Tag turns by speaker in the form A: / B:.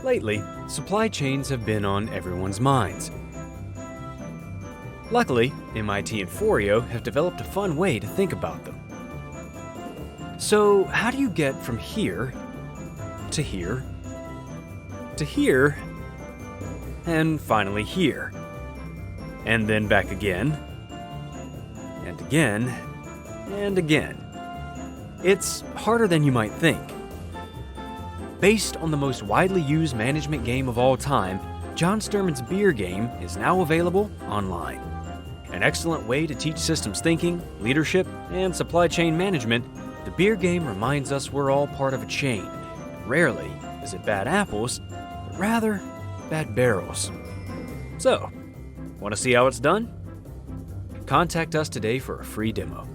A: Lately, supply chains have been on everyone's minds. Luckily, MIT and Forrio have developed a fun way to think about them. So, how do you get from here to here to here and finally here? And then back again and again and again. It's harder than you might think. Based on the most widely used management game of all time, John Sturman's Beer Game is now available online. An excellent way to teach systems thinking, leadership, and supply chain management, the Beer Game reminds us we're all part of a chain. Rarely is it bad apples, but rather bad barrels. So, want to see how it's done? Contact us today for a free demo.